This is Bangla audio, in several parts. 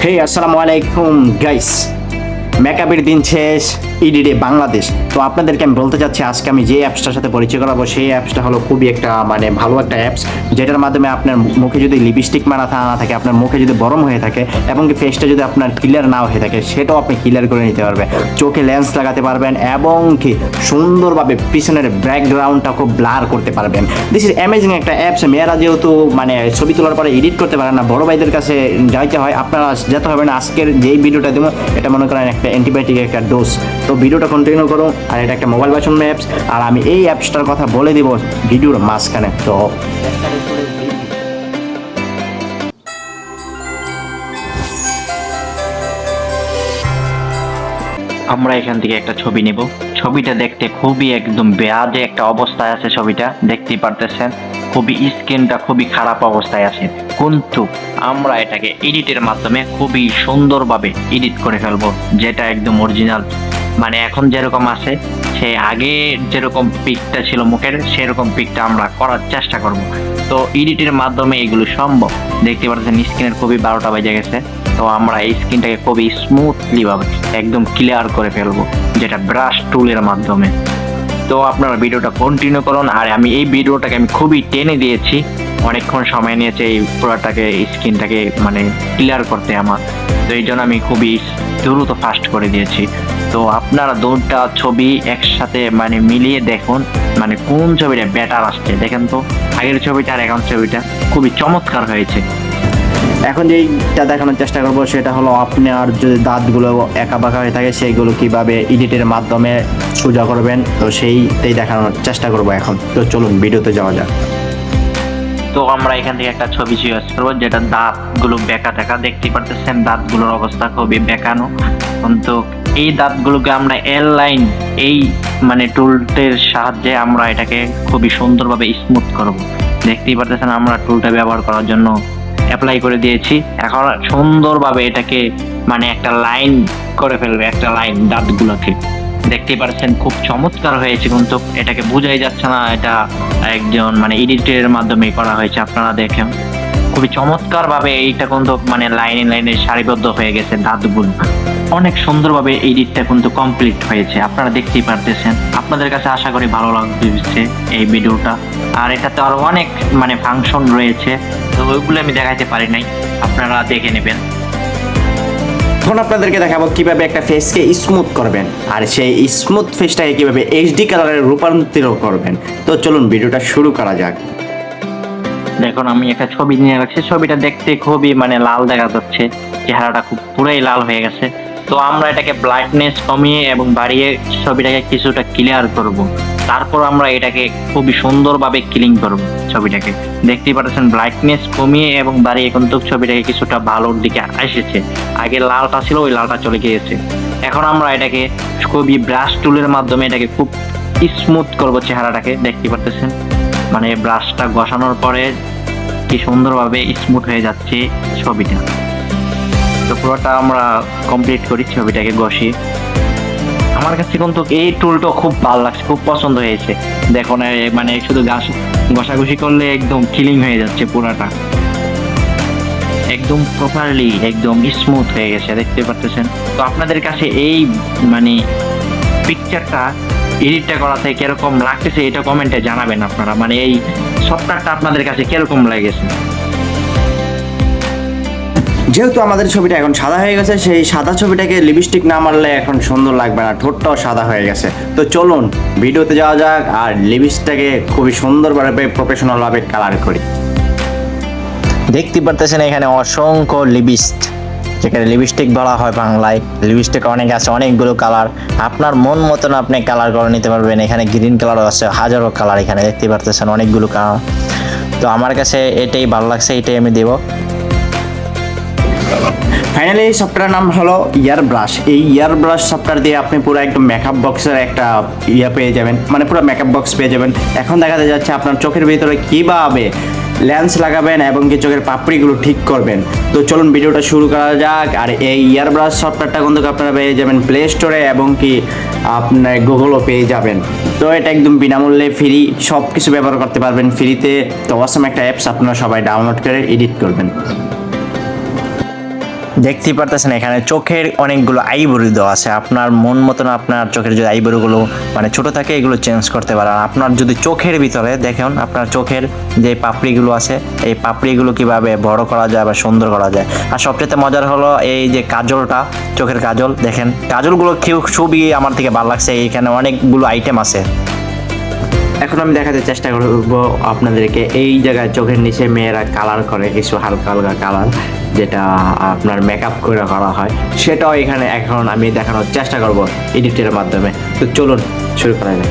হে আসসালামু আলাইকুম গাইস, মেকআপের দিন শেষ, ইডিডে বাংলাদেশ। তো আপনাদেরকে আমি বলতে চাচ্ছি, আজকে আমি যে অ্যাপসটার সাথে পরিচয় করাবো সেই অ্যাপসটা হলো খুবই একটা ভালো একটা অ্যাপস, যেটার মাধ্যমে আপনার মুখে যদি লিপস্টিক মারা না থাকে, আপনার মুখে যদি গরম হয়ে থাকে এবং কি ফেসটা যদি আপনার ক্লিয়ার না হয়ে থাকে, সেটাও আপনি ক্লিয়ার করে নিতে পারবেন। চোখে লেন্স লাগাতে পারবেন এবং কি সুন্দরভাবে পিছনের ব্যাকগ্রাউন্ডটা খুব ব্লার করতে পারবেন। দিস ইজ অ্যামেজিং একটা অ্যাপস। মেয়েরা যেহেতু ছবি তোলার পরে এডিট করতে পারেন না, বড় ভাইদের কাছে যাইতে হয়, আপনারা যেতে হবে না। আজকের যেই ভিডিওটা দেবো এটা মনে করেন একটা অ্যান্টিবায়োটিক একটা ডোজ। তো ভিডিওটা কন্টিনিউ করুন। আর এটা একটা মোবাইল ভার্সন অ্যাপস, আর আমি এই অ্যাপসটার কথা বলে দিব ভিডিওর মাঝখানে। তো আমরা এখান থেকে একটা ছবি নেব। ছবিটা দেখতে খুবই একদম বেয়াদে একটা অবস্থায় আছে, ছবিটা দেখতেই পারতেছেন। খুবই স্ক্রিনটা খুবই খারাপ অবস্থায় আছে, কিন্তু আমরা এটাকে এডিটের মাধ্যমে খুবই সুন্দরভাবে এডিট করে ফেলবো, যেটা একদম অরিজিনাল। এখন যেরকম আছে, সে আগে যেরকম পিকটা ছিল মুখের, সেরকম পিকটা আমরা করার চেষ্টা করব। তো এডিটের মাধ্যমে এগুলো সম্ভব। দেখতে পাচ্ছেন স্ক্রিনের খুবই 12টা বেজে গেছে। তো আমরা এই স্ক্রিনটাকে খুবই স্মুথলি ভাবে একদম ক্লিয়ার করে ফেলবো, যেটা ব্রাশ টুলের মাধ্যমে। তো আপনারা ভিডিওটা কন্টিনিউ করুন। আর আমি এই ভিডিওটাকে আমি খুবই টেনে দিয়েছি, অনেকক্ষণ সময় নিয়েছে এই পুরোটাকে স্ক্রিনটাকে ক্লিয়ার করতে আমার। তো এই জন্য আমি খুবই দ্রুত ফাস্ট করে দিয়েছি। তো আপনারা দুটা ছবি একসাথে মিলিয়ে দেখুন, কোন ছবিটা বেটার আসছে। দেখেন তো আগের ছবিটা আর এখন ছবিটা খুবই চমৎকার হয়েছে। এখন যেইটা দেখানোর চেষ্টা করবো সেটা হলো, আপনার যদি দাঁতগুলো একা বাঁকা হয়ে থাকে সেইগুলো কিভাবে এডিটের মাধ্যমে সোজা করবেন, তো সেইটাই দেখানোর চেষ্টা করবো এখন। তো চলুন ভিডিওতে যাওয়া যাক। তো আমরা এখান থেকে একটা ছবি চয়েস করবো, যেটা দাঁতগুলো বেঁকা দেখা। দেখতে পারতেছেন দাঁতগুলোর অবস্থা খুবই বেঁকানো, কিন্তু এই দাঁতগুলোকে আমরা এল লাইন এই টুলটের সাহায্যে আমরা এটাকে খুবই সুন্দরভাবে স্মুথ করব। দেখতেই পারতেছেন আমরা টুলটা ব্যবহার করার জন্য অ্যাপ্লাই করে দিয়েছি। এখন সুন্দরভাবে এটাকে একটা লাইন করে ফেলবে, একটা লাইন দাঁতগুলোকে। দেখতেই পাচ্ছেন খুব চমৎকার হয়েছে, কিন্তু এটাকে বোঝাই যাচ্ছে না এটা একজন এডিটের মাধ্যমে করা হয়েছে। আপনারা দেখেন খুবই চমৎকার ভাবে এইটা কিন্তু লাইনে লাইনে সারিবদ্ধ হয়ে গেছে দাঁতগুলো। অনেক সুন্দরভাবে এডিটটা কিন্তু কমপ্লিট হয়েছে, আপনারা দেখতেই পারতেছেন। আপনাদের কাছে আশা করি ভালো লাগছে এই ভিডিওটা। আর এটাতে আরো অনেক ফাংশন রয়েছে, তো ওইগুলো আমি দেখাইতে পারি নাই, আপনারা দেখে নেবেন। এখন আপনাদেরকে দেখাবো কিভাবে একটা ফেসকে স্মুথ করবেন, আর সেই স্মুথ ফেসটাকে কিভাবে এইচডি কালারে রূপান্তরিত করবেন। তো চলুন ভিডিওটা শুরু করা যাক। দেখুন আমি একটা ছবি নিয়ে রাখছি, ছবিটা দেখতে খুবই লাল দেখা যাচ্ছে, চেহারাটা খুব পুরাই লাল হয়ে গেছে। তো আমরা এটাকে ব্রাইটনেস কমিয়ে এবং বাড়িয়ে ছবিটাকে কিছুটা ক্লিয়ার করব। তারপর আমরা এটাকে খুবই সুন্দরভাবে ক্লিন করব ছবিটাকে। দেখতেই পাচ্ছেন ব্রাইটনেস কমিয়ে এবং বাড়িয়ে কিন্তু ছবিটাকে কিছুটা ভালোর দিকে এসেছে। আগে লালটা ছিল, ওই লালটা চলে গিয়েছে। এখন আমরা এটাকে খুবই ব্রাশ টুলের মাধ্যমে এটাকে খুব স্মুথ করব চেহারাটাকে। দেখতে পাচ্ছেন ব্রাশটা ঘষানোর পরে কি সুন্দরভাবে স্মুথ হয়ে যাচ্ছে ছবিটা। তো পুরোটা আমরা কমপ্লিট করি ছবিটাকে ঘষি। আমার কাছে কিন্তু এই টুলটা খুব ভালো লাগছে, খুব পছন্দ হয়েছে। দেখুন শুধু ঘষাঘষি করলে একদম ক্লিন হয়ে যাচ্ছে, পুরাটা একদম প্রপারলি একদম স্মুথ হয়ে গেছে, দেখতে পাচ্ছেন। তো আপনাদের কাছে এই পিকচারটা এডিটটা করাতে কিরকম লাগতেছে এটা কমেন্টে জানাবেন আপনারা। এই সফটওয়্যারটা আপনাদের কাছে কিরকম লেগেছে। যেহেতু আমাদের ছবিটা এখন সাদা হয়ে গেছে, সেই সাদা ছবিটাকে লিপস্টিক না মারলে এখন সুন্দর লাগবে না, ঠোঁটটাও সাদা হয়ে গেছে। তো চলুন ভিডিওতে যাওয়া যাক আর লিপস্টিকটাকে খুবই সুন্দরভাবে প্রফেশনালভাবে কালার করি। দেখতে পারতেছেন এখানে অসংখ্য লিপস্টিক, যেখানে লিপস্টিক বলা হয় বাংলায়। লিপস্টিক অনেক আছে, অনেকগুলো কালার, আপনার মন মতন আপনি কালার করে নিতে পারবেন। এখানে গ্রিন কালারও আছে, হাজারো কালার এখানে দেখতে পারতেছেন, অনেকগুলো কালার। তো আমার কাছে এটাই ভালো লাগছে, এটাই আমি দেব। ফাইনালি এই সফটওয়্যার নাম হলো ইয়ার ব্রাশ। এই ইয়ার ব্রাশ সফটওয়্যার দিয়ে আপনি পুরো একদম মেকআপ বক্সের একটা পেয়ে যাবেন, পুরো মেকআপ বক্স পেয়ে যাবেন। এখন দেখাতে যাচ্ছে আপনার চোখের ভিতরে কীভাবে লেন্স লাগাবেন এবং কি চোখের পাপড়িগুলো ঠিক করবেন। তো চলুন ভিডিওটা শুরু করা যাক। আর এই ইয়ার ব্রাশ সফটওয়্যারটা কিন্তু আপনারা পেয়ে যাবেন প্লে স্টোরে এবং কি আপনার গুগলও পেয়ে যাবেন। তো এটা একদম বিনামূল্যে ফ্রি, সব কিছু ব্যবহার করতে পারবেন ফ্রিতে। তো অসাম একটা অ্যাপস, আপনারা সবাই ডাউনলোড করে এডিট করবেন। দেখতেই পারতেছেন এখানে চোখের অনেকগুলো আইবরি দেওয়া আছে। আপনার মন মতন আপনার চোখের যদি আইবরিগুলো মানে ছোট থাকে এগুলো চেঞ্জ করতে পারেন। আপনার যদি চোখের ভিতরে দেখেন আপনার চোখের যে পাপড়িগুলো আছে এই পাপড়িগুলো কিভাবে বড় করা যায় বা সুন্দর করা যায়। আর সবচেয়ে মজার হলো এই যে কাজলটা, চোখের কাজল দেখেন, কাজলগুলো খুবই আমার থেকে ভালো লাগছে। এইখানে অনেকগুলো আইটেম আছে। এখন আমি দেখাতে চেষ্টা করব আপনাদেরকে এই জায়গায় চোখের নিচে মেয়েরা কালার করে কিছু হালকা হালকা কালার, যেটা আপনার মেকআপ করে করা হয়, সেটাও এখানে এখন আমি দেখানোর চেষ্টা করব এডিটের মাধ্যমে। তো চলুন শুরু করা যাক।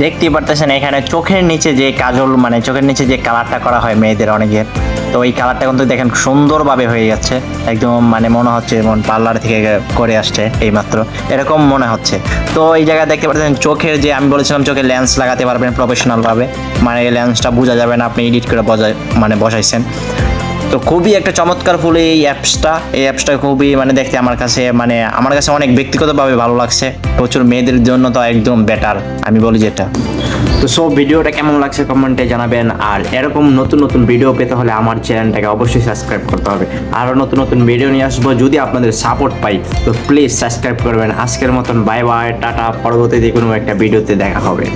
দেখতেই পারতেছেন এখানে চোখের নিচে যে কাজল মানে চোখের নিচে যে কালারটা করা হয় মেয়েদের অনেকের, তো এই কালারটা কিন্তু দেখেন সুন্দরভাবে হয়ে যাচ্ছে একদম, মানে মনে হচ্ছে যেমন পার্লার থেকে করে আসছে এইমাত্র, এরকম মনে হচ্ছে। তো এই জায়গায় দেখতে পাচ্ছেন চোখের যে আমি বলেছিলাম চোখে লেন্স লাগাতে পারবেন প্রফেশনালভাবে, মানে এই লেন্সটা বোঝা যাবে না আপনি এডিট করে বসাইছেন। তো খুবই একটা চমৎকার ফুল এই অ্যাপসটা খুবই মানে দেখতে আমার কাছে অনেক ব্যক্তিগতভাবে ভালো লাগছে। প্রচুর মেয়েদের জন্য তো একদম বেটার আমি বলি যেটা। তো সব ভিডিওটা কেমন লাগছে কমেন্টে জানাবেন। আর এরকম নতুন নতুন ভিডিও পেতে হলে আমার চ্যানেলটাকে অবশ্যই সাবস্ক্রাইব করতে হবে। আরও নতুন নতুন ভিডিও নিয়ে আসবো যদি আপনাদের সাপোর্ট পাই। তো প্লিজ সাবস্ক্রাইব করবেন। আজকের মতন বাই বাই, টাটা। পরবর্তীতে কোনো একটা ভিডিওতে দেখা হবে।